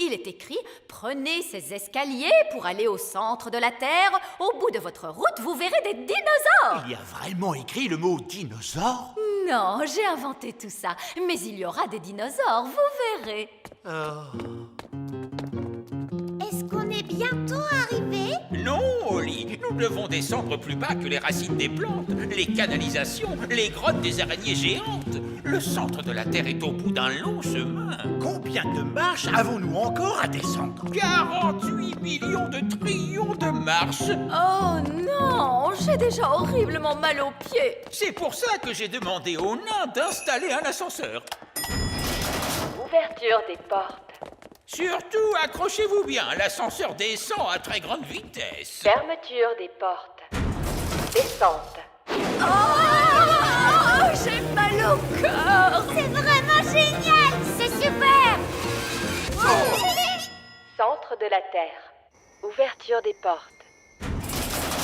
Il est écrit « Prenez ces escaliers pour aller au centre de la Terre. Au bout de votre route, vous verrez des dinosaures. » Il y a vraiment écrit le mot dinosaure? Non, j'ai inventé tout ça. Mais il y aura des dinosaures, vous verrez. Est-ce qu'on est bientôt arrivé? Non, Oli, nous devons descendre plus bas que les racines des plantes, les canalisations, les grottes des araignées géantes. Le centre de la Terre est au bout d'un long chemin. Combien de marches avons-nous encore à descendre? 48 millions de trillions de marches. Oh non, j'ai déjà horriblement mal aux pieds. C'est pour ça que j'ai demandé aux nains d'installer un ascenseur. Ouverture des portes. Surtout, accrochez-vous bien, l'ascenseur descend à très grande vitesse. Fermeture des portes. Descente. Oh, j'ai mal au corps. C'est vraiment génial! C'est super! Centre de la Terre. Ouverture des portes.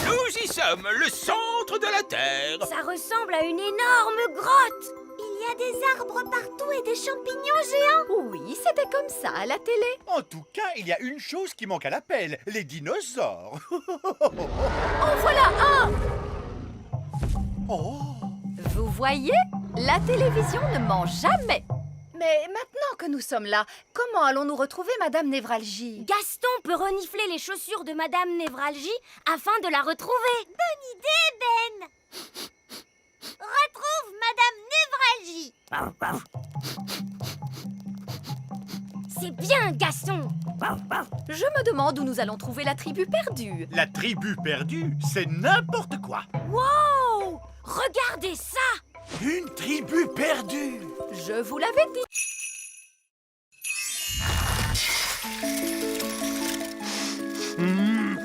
Nous y sommes, le centre de la Terre. Ça ressemble à une énorme grotte! Il y a des arbres partout et des champignons géants! Oui, c'était comme ça à la télé. En tout cas, il y a une chose qui manque à l'appel, les dinosaures. En voilà un. Oh. Vous voyez, la télévision ne ment jamais. Mais maintenant que nous sommes là, comment allons-nous retrouver Madame Névralgie? Gaston peut renifler les chaussures de Madame Névralgie afin de la retrouver. Bonne idée, Ben! Retrouve Madame Névralgie! C'est bien, Gaston! Je me demande où nous allons trouver la tribu perdue. La tribu perdue, c'est n'importe quoi. Wow! Regardez ça! Une tribu perdue. Je vous l'avais dit.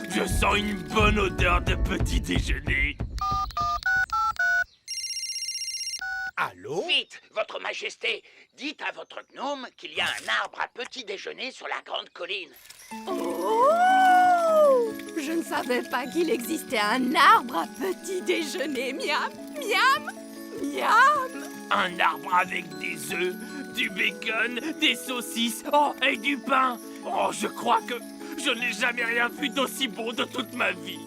Je sens une bonne odeur de petit déjeuner. Allô? Vite, votre majesté, dites à votre gnome qu'il y a un arbre à petit déjeuner sur la grande colline. Oh! Je ne savais pas qu'il existait un arbre à petit déjeuner. Miam, miam, miam. Un arbre avec des œufs, du bacon, des saucisses, oh, et du pain. Oh, je crois que je n'ai jamais rien vu d'aussi bon de toute ma vie.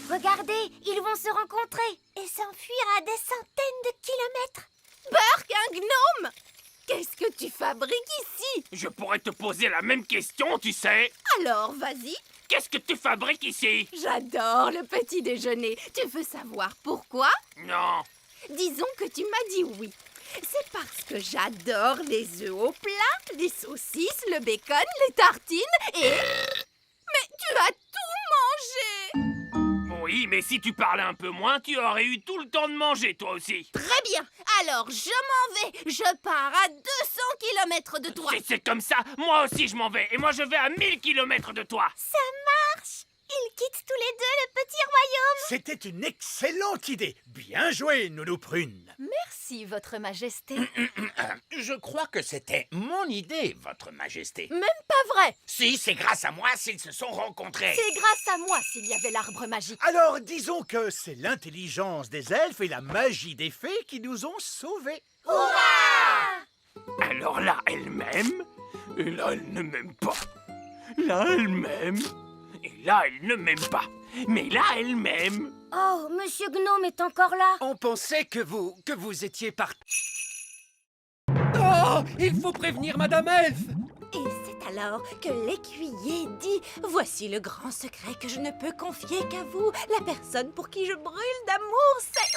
Regardez, ils vont se rencontrer et s'enfuir à des centaines de kilomètres. Burk, un gnome! Qu'est-ce que tu fabriques ici? Je pourrais te poser la même question, tu sais. Alors, vas-y. Qu'est-ce que tu fabriques ici? J'adore le petit déjeuner. Tu veux savoir pourquoi? Non. Disons que tu m'as dit oui. C'est parce que j'adore les œufs au plat, les saucisses, le bacon, les tartines et... Mais tu as tout mangé! Oui, mais si tu parlais un peu moins, tu aurais eu tout le temps de manger, toi aussi. Très bien. Alors, je m'en vais. Je pars à 200 kilomètres de toi. Si c'est comme ça, moi aussi je m'en vais. Et moi je vais à 1000 kilomètres de toi. Ça marche! Ils quittent tous les deux le petit royaume. C'était une excellente idée. Bien joué, Nounou Prune. Merci, Votre Majesté. Je crois que c'était mon idée, votre majesté. Même pas vrai. Si, c'est grâce à moi s'ils se sont rencontrés. C'est grâce à moi s'il y avait l'arbre magique. Alors, disons que c'est l'intelligence des elfes et la magie des fées qui nous ont sauvés. Alors là, elle m'aime. Et là, elle ne m'aime pas. Là, elle m'aime. Et là, elle ne m'aime pas. Mais là, elle m'aime. Oh, Monsieur Gnome est encore là. On pensait que vous étiez parti. Oh, il faut prévenir Madame Elfe. Et c'est alors que l'écuyer dit « Voici le grand secret que je ne peux confier qu'à vous. La personne pour qui je brûle d'amour, c'est... »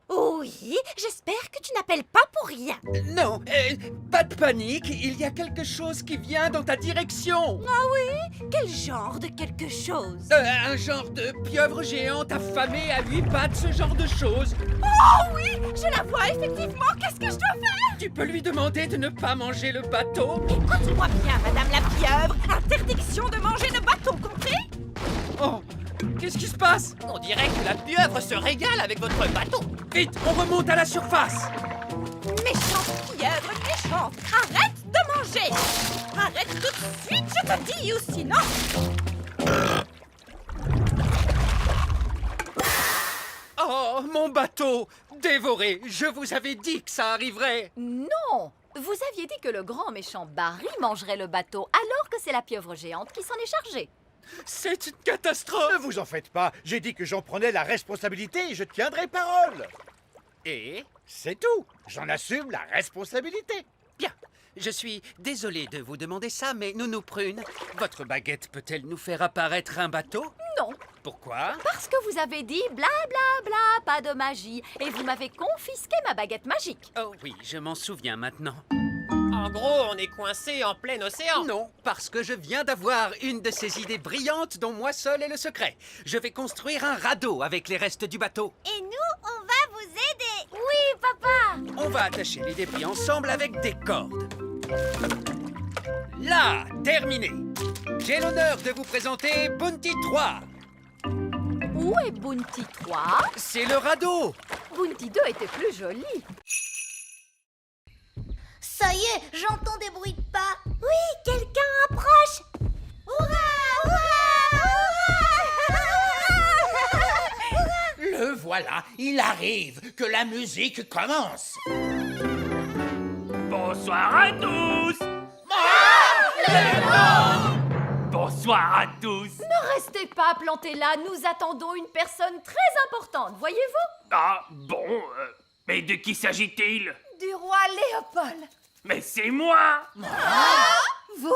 Oui, j'espère que tu n'appelles pas pour rien. Non, pas de panique, il y a quelque chose qui vient dans ta direction. Ah oui? Quel genre de quelque chose? Un genre de pieuvre géante affamée à 8 pattes, ce genre de choses. Oh oui, je la vois effectivement. Qu'est-ce que je dois faire? Tu peux lui demander de ne pas manger le bateau. Écoute-moi bien, Madame la pieuvre. Interdiction de manger le bateau, compris? Oh, qu'est-ce qui se passe? On dirait que la pieuvre se régale avec votre bateau. Vite, on remonte à la surface. Méchante pieuvre, méchante. Arrête de manger. Arrête tout de suite, je te dis, ou sinon... Oh, mon bateau dévoré. Je vous avais dit que ça arriverait. Non, Vous aviez dit que le grand méchant Barry mangerait le bateau, alors que c'est la pieuvre géante qui s'en est chargée. C'est une catastrophe. Ne vous en faites pas, j'ai dit que j'en prenais la responsabilité et je tiendrai parole. Et C'est tout, j'en assume la responsabilité. bien, je suis désolé de vous demander ça, mais Nounou Prune, votre baguette peut-elle nous faire apparaître un bateau? Non, Pourquoi? parce que vous avez dit bla bla bla, pas de magie, et vous m'avez confisqué ma baguette magique. Oh oui, je m'en souviens maintenant. En gros, on est coincé en plein océan. Non, parce que je viens d'avoir une de ces idées brillantes dont moi seul est le secret. Je vais construire un radeau avec les restes du bateau. Et nous, on va vous aider. Oui, papa. On va attacher les débris ensemble avec des cordes. Là, terminé. J'ai l'honneur de vous présenter Bounty 3. Où est Bounty 3? C'est le radeau. Bounty 2 était plus joli. Ça y est, j'entends des bruits de pas. Oui, quelqu'un approche. Hurrah, Le voilà, il arrive, que la musique commence. Bonsoir à tous. Bonsoir à tous. Ne restez pas plantés là, nous attendons une personne très importante, voyez-vous? Ah, bon, mais de qui s'agit-il? Du roi Léopold. Mais c'est moi. Vous?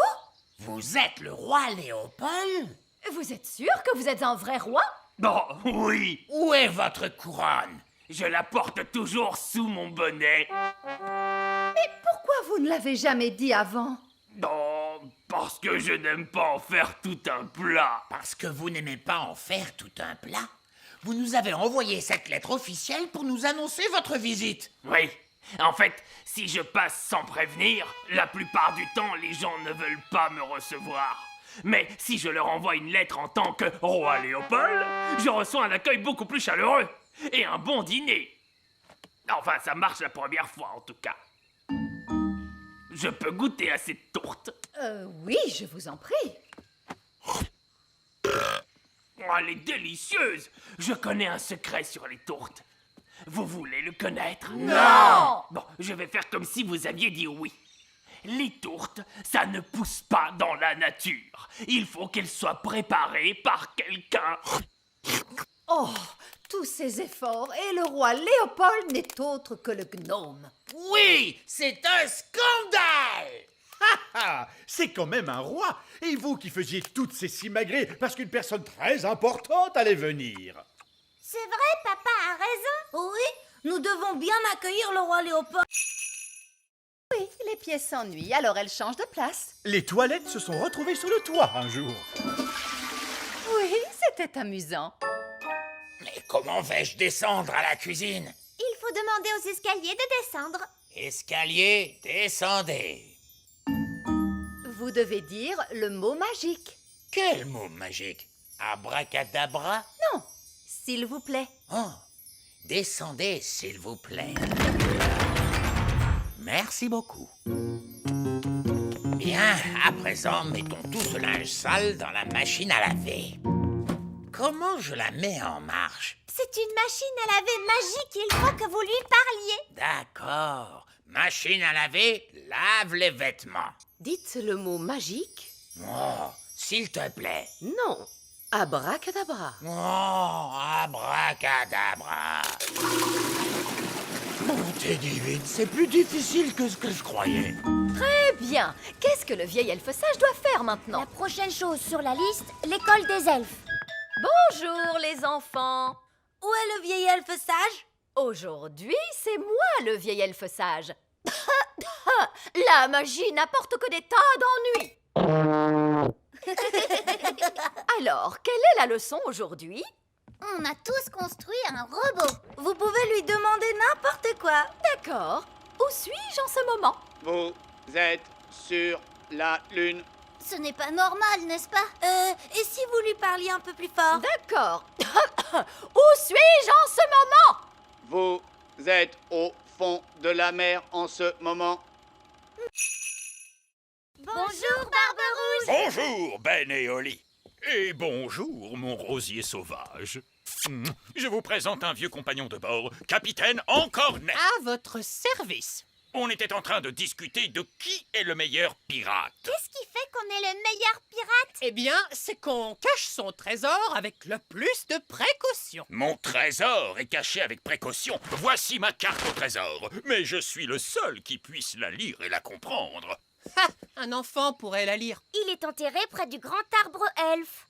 Vous êtes le roi Léopold? Vous êtes sûr que vous êtes un vrai roi? Bon, oui, Où est votre couronne? je la porte toujours sous mon bonnet. Pourquoi vous ne l'avez jamais dit avant? Non, parce que je n'aime pas en faire tout un plat. Parce que vous n'aimez pas en faire tout un plat. Vous nous avez envoyé cette lettre officielle pour nous annoncer votre visite. Oui, en fait, si je passe sans prévenir, la plupart du temps, les gens ne veulent pas me recevoir. Mais si je leur envoie une lettre en tant que roi Léopold, je reçois un accueil beaucoup plus chaleureux et un bon dîner. Enfin, ça marche la première fois en tout cas. Je peux goûter à cette tourte. Oui, je vous en prie. Oh, elle est délicieuse. Je connais un secret sur les tourtes. Vous voulez le connaître? Non! Bon, je vais faire comme si vous aviez dit oui. Les tourtes, ça ne pousse pas dans la nature. Il faut qu'elles soient préparées par quelqu'un. Oh, tous ces efforts, et le roi Léopold n'est autre que le gnome. Oui, c'est un scandale! Ah, c'est quand même un roi. Et vous qui faisiez toutes ces simagrées parce qu'une personne très importante allait venir. C'est vrai, papa a raison. Oui, nous devons bien accueillir le roi Léopold. Oui, les pièces s'ennuient, alors elle change de place. Les toilettes se sont retrouvées sur le toit un jour. Oui, c'était amusant. Mais comment vais-je descendre à la cuisine? Il faut demander aux escaliers de descendre. Escalier, descendez. Vous devez dire le mot magique. Quel mot magique? Abracadabra? Non, s'il vous plaît. Oh, descendez, s'il vous plaît. Merci beaucoup. Bien, à présent, mettons tout ce linge sale dans la machine à laver. Comment je la mets en marche? C'est une machine à laver magique, il faut que vous lui parliez. D'accord. Machine à laver, lave les vêtements. Dites le mot magique. Oh, s'il te plaît. Non. Abracadabra. Oh, abracadabra. Bonté divine, c'est plus difficile que ce que je croyais. Très bien. Qu'est-ce que le vieil elfe sage doit faire maintenant? La prochaine chose sur la liste, l'école des elfes. Bonjour les enfants. Où est le vieil elfe sage? Aujourd'hui, c'est moi le vieil elfe sage. La magie n'apporte que des tas d'ennuis. Alors, quelle est la leçon aujourd'hui? On a tous construit un robot. Vous pouvez lui demander n'importe quoi. D'accord. Où suis-je en ce moment? Vous êtes sur la Lune. Ce n'est pas normal, n'est-ce pas? Et si vous lui parliez un peu plus fort? D'accord. Où suis-je en ce moment? Vous êtes au fond de la mer en ce moment. Bonjour, Barberousse. Bonjour, Ben et Oli. Et bonjour, mon rosier sauvage. Je vous présente un vieux compagnon de bord, Capitaine Encornet. À votre service. On était en train de discuter de qui est le meilleur pirate. Qu'est-ce qui fait qu'on est le meilleur pirate? Eh bien, c'est qu'on cache son trésor avec le plus de précaution. Mon trésor est caché avec précaution. Voici ma carte au trésor. Mais je suis le seul qui puisse la lire et la comprendre. Ha! Un enfant pourrait la lire. Il est enterré près du grand arbre elfe.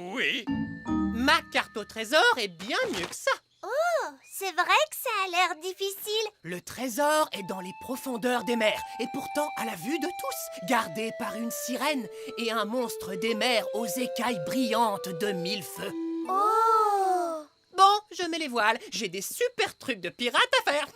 Oui. Ma carte au trésor est bien mieux que ça. Oh, c'est vrai que ça a l'air difficile. Le trésor est dans les profondeurs des mers, et pourtant à la vue de tous, gardé par une sirène et un monstre des mers aux écailles brillantes de 1000 feux. Oh! Bon, je mets les voiles, j'ai des super trucs de pirate à faire.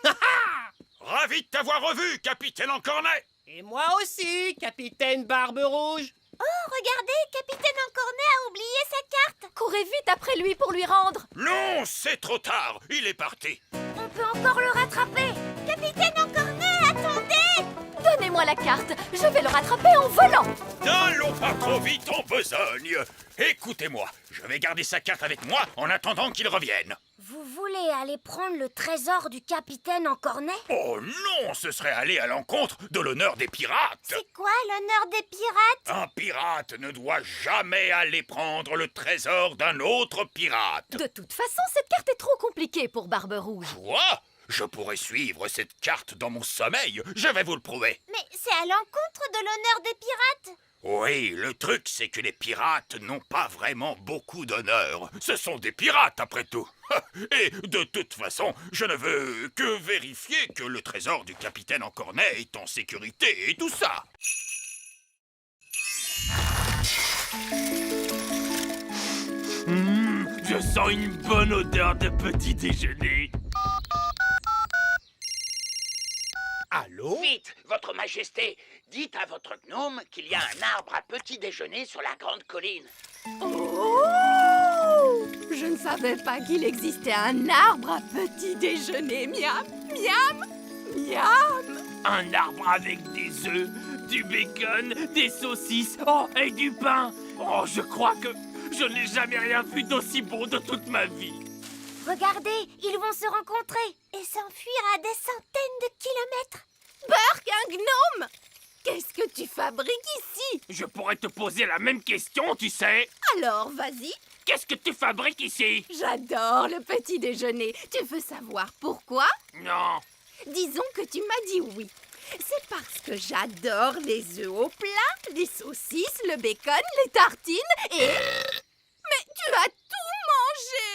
Ravi de t'avoir revu, capitaine Encornet. Et moi aussi, capitaine Barbe Rouge. Oh, regardez, Capitaine Encornet a oublié sa carte. Courez vite après lui pour lui rendre. Non, c'est trop tard. Il est parti. On peut encore le rattraper. Capitaine Encornet, attendez! Donnez-moi la carte, je vais le rattraper en volant. N'allons pas trop vite en besogne. Écoutez-moi, je vais garder sa carte avec moi en attendant qu'il revienne. Vous voulez aller prendre le trésor du capitaine Encornet? Oh non, ce serait aller à l'encontre de l'honneur des pirates. C'est quoi l'honneur des pirates? Un pirate ne doit jamais aller prendre le trésor d'un autre pirate. De toute façon, cette carte est trop compliquée pour Barbe Rouge. Quoi? Je pourrais suivre cette carte dans mon sommeil. Je vais vous le prouver. Mais c'est à l'encontre de l'honneur des pirates. Oui, le truc, c'est que les pirates n'ont pas vraiment beaucoup d'honneur. Ce sont des pirates, après tout. Et de toute façon, je ne veux que vérifier que le trésor du capitaine Encornet est en sécurité et tout ça. Je sens une bonne odeur de petit déjeuner. Allô? Vite, votre majesté, dites à votre gnome qu'il y a un arbre à petit déjeuner sur la grande colline. Oh! Je ne savais pas qu'il existait un arbre à petit déjeuner. Miam, miam, miam. Un arbre avec des œufs, du bacon, des saucisses, oh, et du pain. Oh, je crois que je n'ai jamais rien vu d'aussi bon de toute ma vie. Regardez, ils vont se rencontrer et s'enfuir à des centaines de kilomètres. Burk, un gnome! Qu'est-ce que tu fabriques ici? Je pourrais te poser la même question, tu sais. Alors, vas-y. Qu'est-ce que tu fabriques ici? J'adore le petit déjeuner. Tu veux savoir pourquoi? Non. Disons que tu m'as dit oui. C'est parce que j'adore les œufs au plat, les saucisses, le bacon, les tartines et... Mais tu as tout mangé!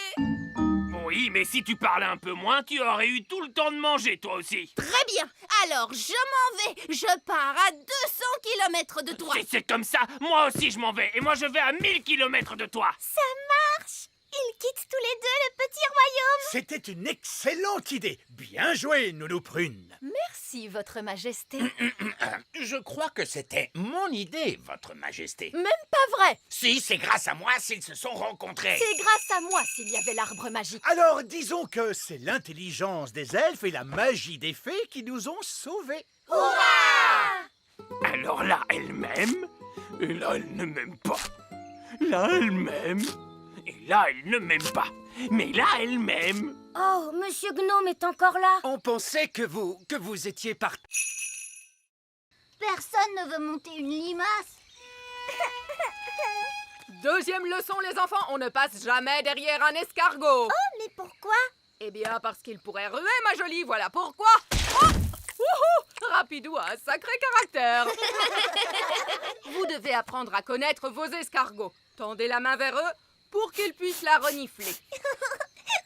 Oui, mais si tu parlais un peu moins, tu aurais eu tout le temps de manger, toi aussi. Très bien. Alors, je m'en vais. Je pars à 200 km de toi. Si c'est comme ça, moi aussi je m'en vais. Et moi je vais à 1000 km de toi. Ça marche. Ils quittent tous les deux le petit royaume. C'était une excellente idée. Bien joué, Nounou Prune. Merci, Votre Majesté. Je crois que c'était mon idée, votre majesté. Même pas vrai. Si, c'est grâce à moi s'ils se sont rencontrés. C'est grâce à moi s'il y avait l'arbre magique. Alors, disons que c'est l'intelligence des elfes et la magie des fées qui nous ont sauvés. Alors là, elle m'aime. Et là, elle ne m'aime pas. Là, elle m'aime. Et là, elle ne m'aime pas. Mais là, elle m'aime. Oh, Monsieur Gnome est encore là. On pensait que vous étiez parti. Personne ne veut monter une limace. Deuxième leçon, les enfants, on ne passe jamais derrière un escargot. Oh, mais pourquoi? Eh bien, parce qu'il pourrait ruer, ma jolie, voilà pourquoi. Oh! Wouhou! Rapidou a un sacré caractère. Vous devez apprendre à connaître vos escargots. Tendez la main vers eux pour qu'ils puissent la renifler.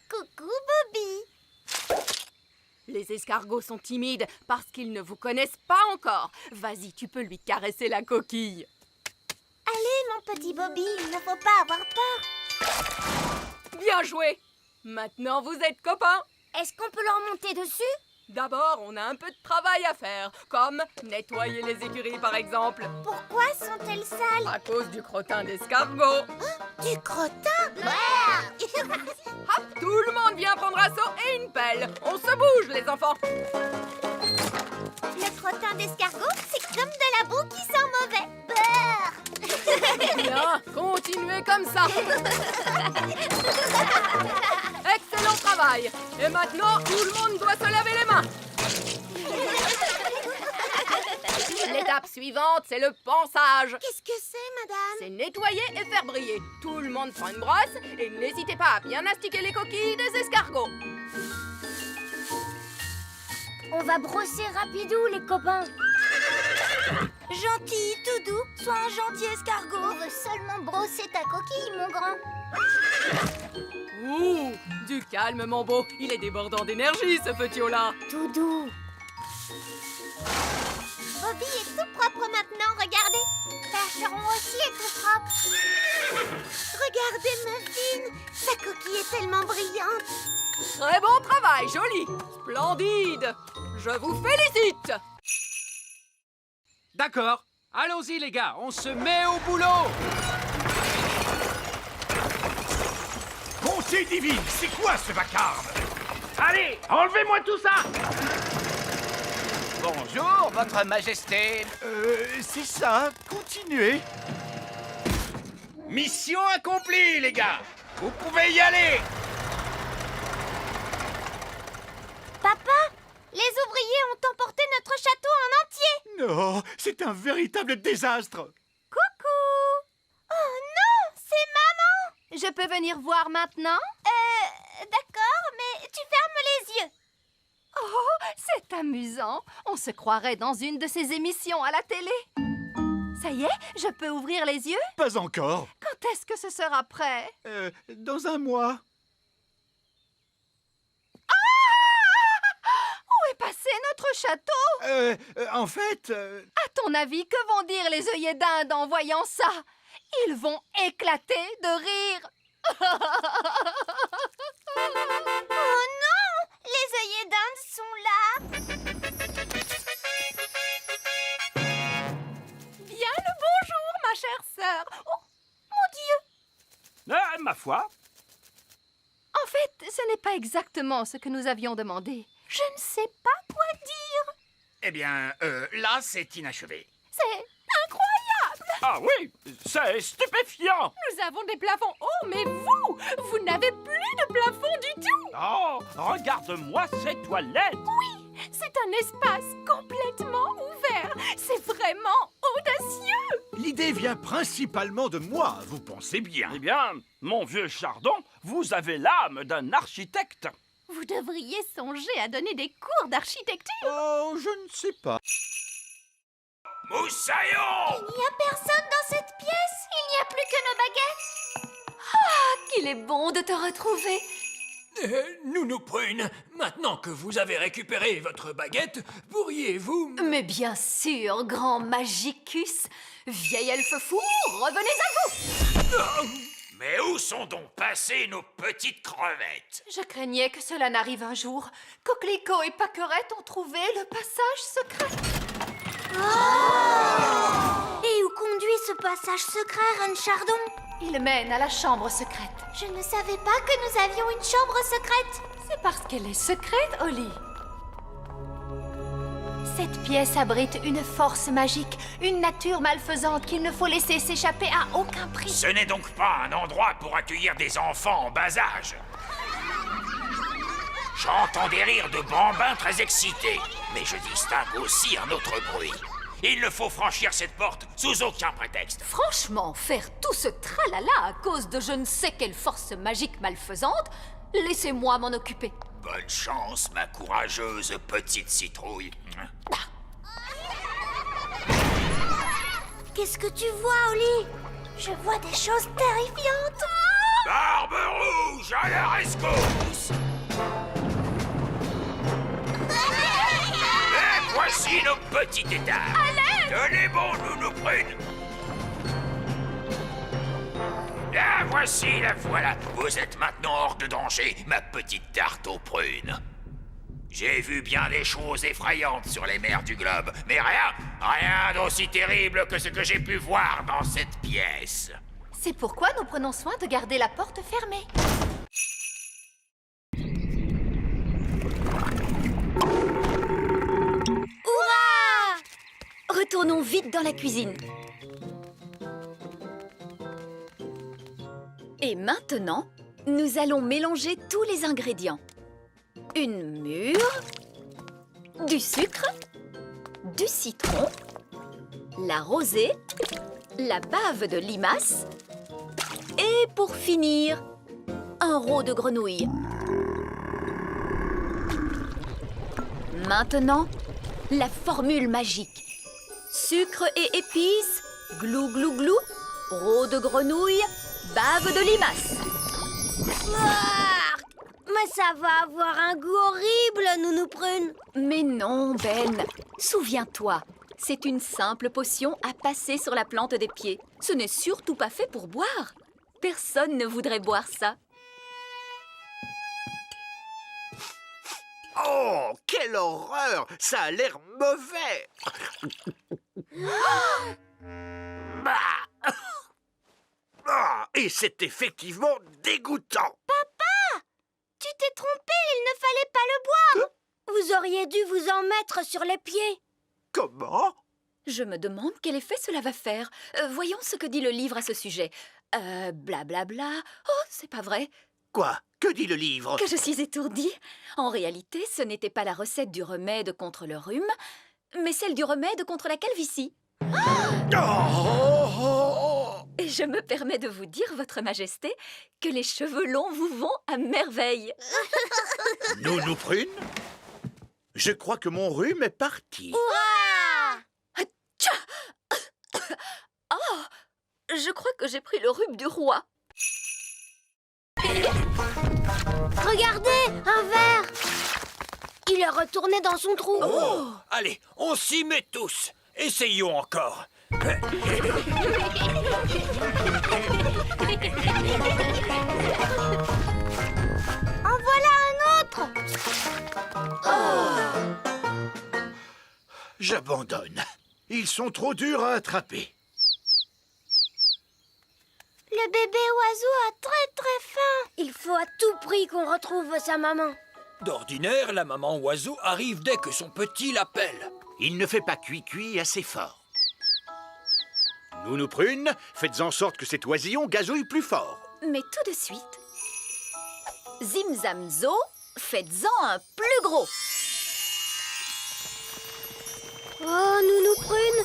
Coucou, Bobby. Les escargots sont timides parce qu'ils ne vous connaissent pas encore. Vas-y, tu peux lui caresser la coquille. Allez, mon petit Bobby, il ne faut pas avoir peur. Bien joué. Maintenant, vous êtes copains. Est-ce qu'on peut leur monter dessus? D'abord, on a un peu de travail à faire, comme nettoyer les écuries par exemple. Pourquoi sont-elles sales? À cause du crottin d'escargot. Du crottin? Hop, tout le monde vient prendre un seau et une pelle. On se bouge, les enfants. Le crottin d'escargot, c'est comme de la boue qui sent mauvais. Beurre. Bien, continuez comme ça. Excellent travail. Et maintenant, tout le monde doit se laver les mains. L'étape suivante, c'est le ponçage. Qu'est-ce que c'est, madame? C'est nettoyer et faire briller. Tout le monde prend une brosse et n'hésitez pas à bien astiquer les coquilles des escargots. On va brosser rapidou, les copains. Gentil, tout doux, sois un gentil escargot. On veut seulement brosser ta coquille, mon grand. Ouh, du calme, mon beau. Il est débordant d'énergie, ce petit Ola. Tout doux. Bobby est tout propre maintenant, regardez. Percheron aussi est tout propre. Regardez Muffin, sa coquille est tellement brillante. Très bon travail, joli. Splendide. Je vous félicite. D'accord. Allons-y, les gars, on se met au boulot. Bonté divine, c'est quoi ce vacarme? Allez, enlevez-moi tout ça! Bonjour, votre majesté. C'est ça, continuez. Mission accomplie, les gars. Vous pouvez y aller. Papa, les ouvriers ont emporté notre château en entier. Non, c'est un véritable désastre. Coucou. Oh non, c'est maman. Je peux venir voir maintenant? D'accord, mais tu fermes les yeux. Oh, c'est amusant. On se croirait dans une de ces émissions à la télé. Ça y est, je peux ouvrir les yeux? Pas encore. Quand est-ce que ce sera prêt? Dans un mois. Où est passé notre château? En fait... À ton avis, que vont dire les œillets d'Inde en voyant ça? Ils vont éclater de rire. Oh non, les œillets d'Inde sont là. Bien le bonjour, ma chère sœur. Oh, mon Dieu. Ma foi. En fait, ce n'est pas exactement ce que nous avions demandé. Je ne sais pas quoi dire. Eh bien, là, c'est inachevé. C'est incroyable. Ah oui, c'est stupéfiant. Nous avons des plafonds hauts, mais vous n'avez plus de plafond du tout. Oh, regarde-moi ces toilettes. Oui, c'est un espace complètement ouvert. C'est vraiment audacieux. L'idée vient principalement de moi, vous pensez bien. Eh bien, mon vieux Chardon, vous avez l'âme d'un architecte. Vous devriez songer à donner des cours d'architecture. Oh, je ne sais pas. Moussaillon! Il n'y a personne dans cette pièce. Il n'y a plus que nos baguettes. Qu'il est bon de te retrouver. Nounou Prune, maintenant que vous avez récupéré votre baguette, pourriez-vous... Mais bien sûr, grand Magicus. Vieil elfe fou, revenez à vous. Mais où sont donc passées nos petites crevettes? Je craignais que cela n'arrive un jour. Coquelicot et Paquerette ont trouvé le passage secret. Et où conduit ce passage secret, Reine Chardon? Il mène à la chambre secrète. Je ne savais pas que nous avions une chambre secrète. C'est parce qu'elle est secrète, Holly. Cette pièce abrite une force magique, une nature malfaisante qu'il ne faut laisser s'échapper à aucun prix. Ce n'est donc pas un endroit pour accueillir des enfants en bas âge. J'entends des rires de bambins très excités, mais je distingue aussi un autre bruit. Il ne faut franchir cette porte sous aucun prétexte. Franchement, faire tout ce tralala à cause de je ne sais quelle force magique malfaisante, laissez-moi m'en occuper. Bonne chance, ma courageuse petite citrouille. Qu'est-ce que tu vois, Holly? Je vois des choses terrifiantes. Barbe rouge à la rescousse! Et voici nos petites étapes. Tenez bon, Nounou Prune. La voici, la voilà. Vous êtes maintenant hors de danger, ma petite tarte aux prunes. J'ai vu bien des choses effrayantes sur les mers du globe, mais rien d'aussi terrible que ce que j'ai pu voir dans cette pièce. C'est pourquoi nous prenons soin de garder la porte fermée. Hurrah! Retournons vite dans la cuisine. Et maintenant, nous allons mélanger tous les ingrédients. Une mûre, du sucre, du citron, la rosée, la bave de limace et pour finir, un rot de grenouille. Maintenant, la formule magique. Sucre et épices, glou glou glou, rot de grenouille, bave de limace. Mais ça va avoir un goût horrible, Nounou Prune. Mais non, Ben. Souviens-toi, c'est une simple potion à passer sur la plante des pieds. Ce n'est surtout pas fait pour boire. Personne ne voudrait boire ça. Oh, quelle horreur! Ça a l'air mauvais! Ah, et c'est effectivement dégoûtant! Tu t'es trompé, il ne fallait pas le boire. Vous auriez dû vous en mettre sur les pieds. Comment? Je me demande quel effet cela va faire. Voyons ce que dit le livre à ce sujet. Blablabla. Oh, c'est pas vrai. Quoi? Que dit le livre? Que je suis étourdie. En réalité, ce n'était pas la recette du remède contre le rhume, mais celle du remède contre la calvitie. Et je me permets de vous dire, Votre Majesté, que les cheveux longs vous vont à merveille. Nounou Prune? Je crois que mon rhume est parti. Oh, je crois que j'ai pris le rhume du roi. Regardez, un verre. Il est retourné dans son trou. Oh, allez, on s'y met tous. Essayons encore. En voilà un autre. J'abandonne. Ils sont trop durs à attraper. Le bébé oiseau a très faim. Il faut à tout prix qu'on retrouve sa maman. D'ordinaire, la maman oiseau arrive dès que son petit l'appelle. Il ne fait pas cuit-cuit assez fort. Nounou Prune, faites en sorte que cet oisillon gazouille plus fort. Mais tout de suite, Zim Zam Zo, faites-en un plus gros. Oh, Nounou Prune,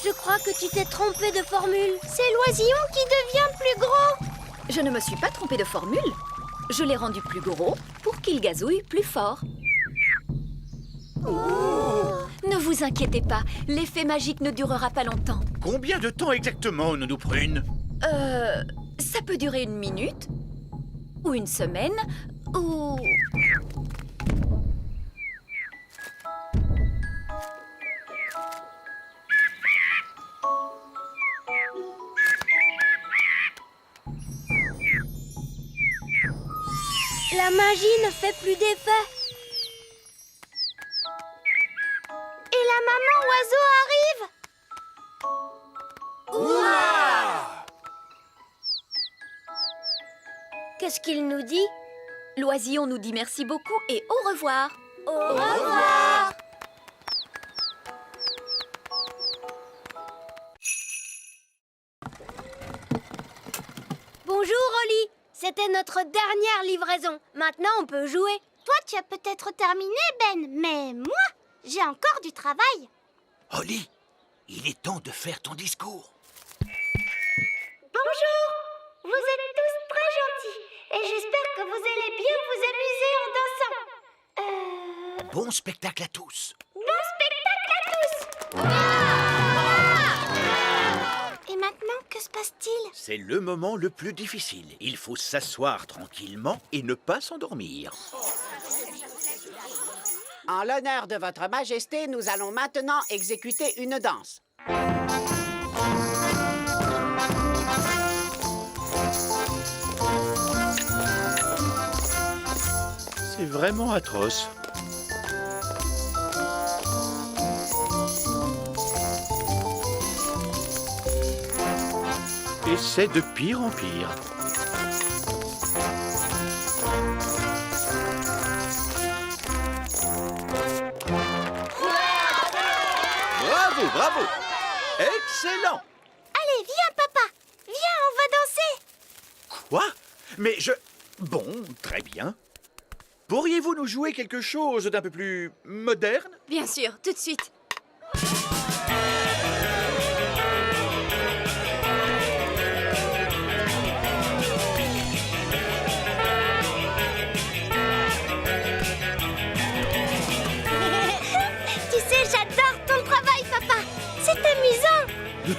je crois que tu t'es trompée de formule. C'est l'oisillon qui devient plus gros. Je ne me suis pas trompée de formule. Je l'ai rendu plus gros pour qu'il gazouille plus fort. Ne vous inquiétez pas, l'effet magique ne durera pas longtemps. Combien de temps exactement, Nounou Prune? Ça peut durer 1 minute, ou 1 semaine, ou... La magie ne fait plus d'effet. Et la maman oiseau arrive. Qu'est-ce qu'il nous dit? L'oisillon nous dit merci beaucoup et au revoir. Au revoir. Bonjour, Oli. C'était notre dernière livraison. Maintenant, on peut jouer. Toi, tu as peut-être terminé, Ben, mais moi, j'ai encore du travail. Holly, il est temps de faire ton discours. Bonjour. Vous êtes tous très gentils et j'espère que vous allez bien vous amuser en dansant. Bon spectacle à tous. Bon spectacle à tous. Et maintenant, que se passe-t-il? C'est le moment le plus difficile. Il faut s'asseoir tranquillement et ne pas s'endormir. En l'honneur de votre majesté, nous allons maintenant exécuter une danse. C'est vraiment atroce. Et c'est de pire en pire. Bravo, bravo! Excellent! Allez, viens, papa. Viens, on va danser. Quoi? Mais je... Bon, très bien. Pourriez-vous nous jouer quelque chose d'un peu plus moderne? Bien sûr, tout de suite.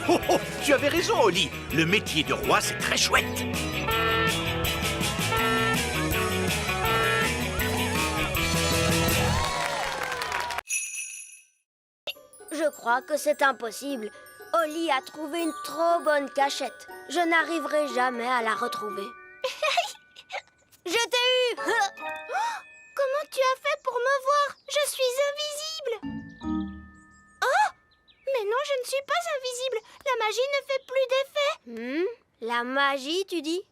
Oh, oh, tu avais raison, Oli. Le métier de roi, c'est très chouette. Je crois que c'est impossible. Oli a trouvé une trop bonne cachette. Je n'arriverai jamais à la retrouver. Je t'ai eu. Comment tu as fait pour me voir? Je suis invisible. Oh! Mais non, je ne suis pas invisible. La magie ne fait plus d'effet. La magie, tu dis?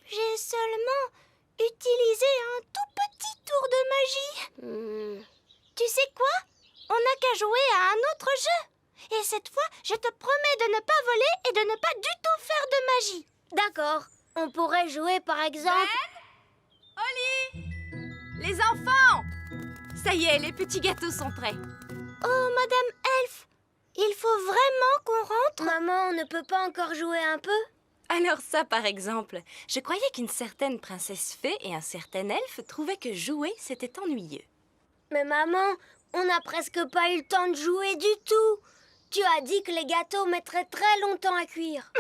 J'ai seulement utilisé un tout petit tour de magie. Tu sais quoi? On n'a qu'à jouer à un autre jeu. Et cette fois, je te promets de ne pas voler et de ne pas du tout faire de magie. D'accord. On pourrait jouer par exemple... Oli! Les enfants! Ça y est, les petits gâteaux sont prêts. Oh, Madame Elf, il faut vraiment qu'on rentre? Maman, on ne peut pas encore jouer un peu? Alors ça, par exemple, je croyais qu'une certaine princesse fée et un certain elfe trouvaient que jouer, c'était ennuyeux. Mais maman, on n'a presque pas eu le temps de jouer du tout. Tu as dit que les gâteaux mettraient très longtemps à cuire.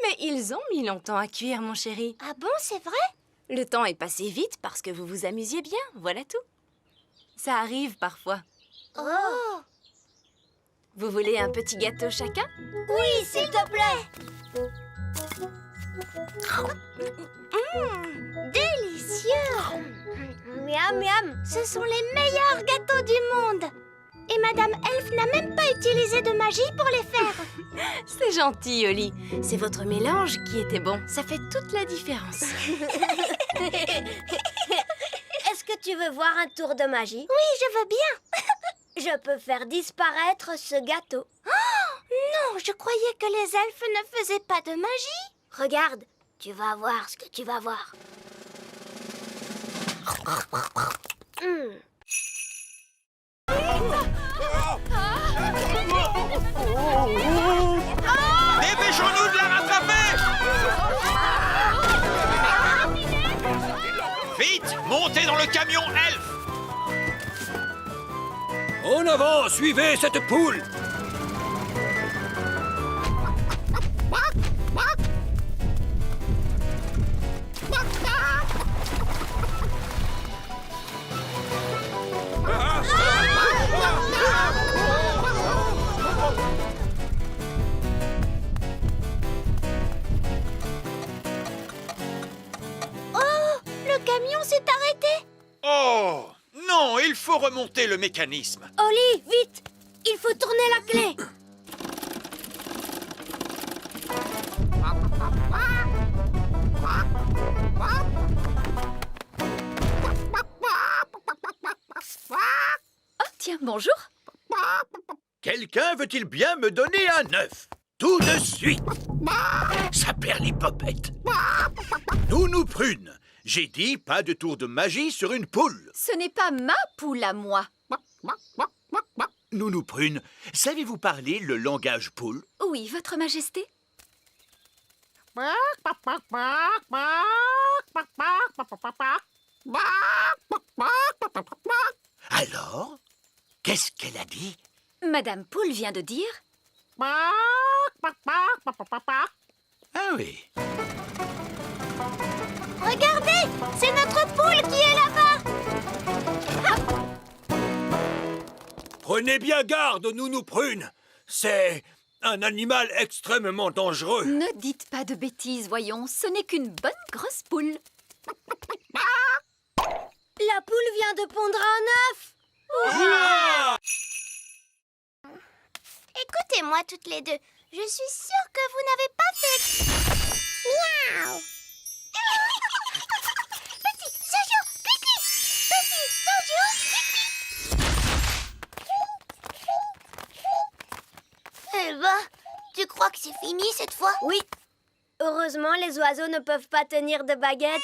Mais ils ont mis longtemps à cuire, mon chéri. Ah bon, c'est vrai? Le temps est passé vite parce que vous vous amusiez bien, voilà tout. Ça arrive parfois. Oh! Vous voulez un petit gâteau chacun? Oui, s'il te plaît! Délicieux! Miam, miam! Ce sont les meilleurs gâteaux du monde! Et Madame Elf n'a même pas utilisé de magie pour les faire! C'est gentil, Oli. C'est votre mélange qui était bon. Ça fait toute la différence. Est-ce que tu veux voir un tour de magie? Oui, je veux bien! Je peux faire disparaître ce gâteau. Oh, non, je croyais que les elfes ne faisaient pas de magie. Regarde, tu vas voir ce que tu vas voir. Dépêchons-nous de la rattraper! Vite, montez dans le camion elfe! En avant, suivez cette poule! Oh, le camion s'est arrêté. Oh! Non, il faut remonter le mécanisme. Oli, vite! Il faut tourner la clé. Oh, tiens, bonjour. Quelqu'un veut-il bien me donner un œuf? Tout de suite. Ça perd les popettes. Nounou Prune, j'ai dit pas de tour de magie sur une poule. Ce n'est pas ma poule à moi. Nounou Prune, savez-vous parler le langage poule? Oui, votre majesté. Alors, qu'est-ce qu'elle a dit? Madame Poule vient de dire... Ah oui. Regardez, c'est notre poule qui est là-bas. Prenez bien garde, Nounou Prune. C'est un animal extrêmement dangereux. Ne dites pas de bêtises, voyons. Ce n'est qu'une bonne grosse poule. La poule vient de pondre un œuf. Ouah! Écoutez-moi toutes les deux. Je suis sûre que vous n'avez pas fait... Miaou. Petit Jojo, Cuicui. Petit Jojo, Cuicui. Eh ben, tu crois que c'est fini cette fois? Oui. Heureusement, les oiseaux ne peuvent pas tenir de baguette.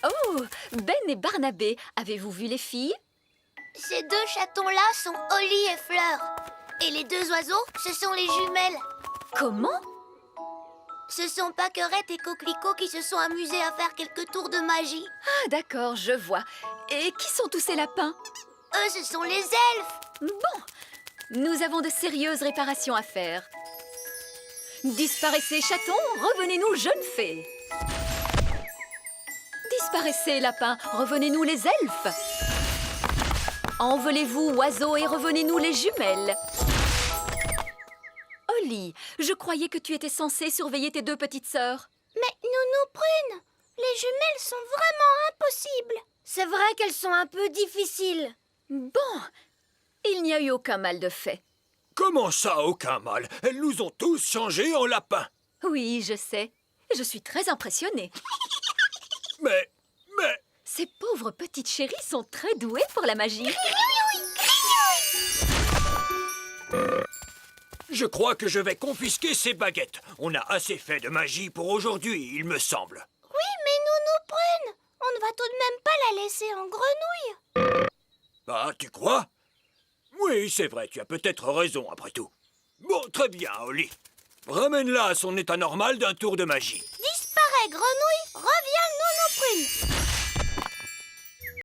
Oh, Ben et Barnabé, avez-vous vu les filles? Ces deux chatons-là sont Oli et Fleur. Et les deux oiseaux, ce sont les jumelles. Comment? Ce sont Paquerette et Coquelicot qui se sont amusés à faire quelques tours de magie. Ah, d'accord, je vois. Et qui sont tous ces lapins? Eux, ce sont les elfes. Bon, nous avons de sérieuses réparations à faire. Disparaissez, chatons, revenez-nous, jeunes fées. Disparaissez, lapins, revenez-nous, les elfes. Envolez-vous, oiseaux, et revenez-nous, les jumelles. Holly, je croyais que tu étais censée surveiller tes deux petites sœurs. Mais Nounou Prune, les jumelles sont vraiment impossibles. C'est vrai qu'elles sont un peu difficiles. Bon, il n'y a eu aucun mal de fait. Comment ça, aucun mal? Elles nous ont tous changés en lapins. Oui, je sais. Je suis très impressionnée. Mais... Ces pauvres petites chéries sont très douées pour la magie. Je crois que je vais confisquer ces baguettes. On a assez fait de magie pour aujourd'hui, il me semble. Oui, mais Nounou Prune, on ne va tout de même pas la laisser en grenouille. Ah, tu crois? Oui, c'est vrai, tu as peut-être raison après tout. Bon, très bien, Holly. Ramène-la à son état normal d'un tour de magie. Disparais, grenouille, reviens, Nounou Prune.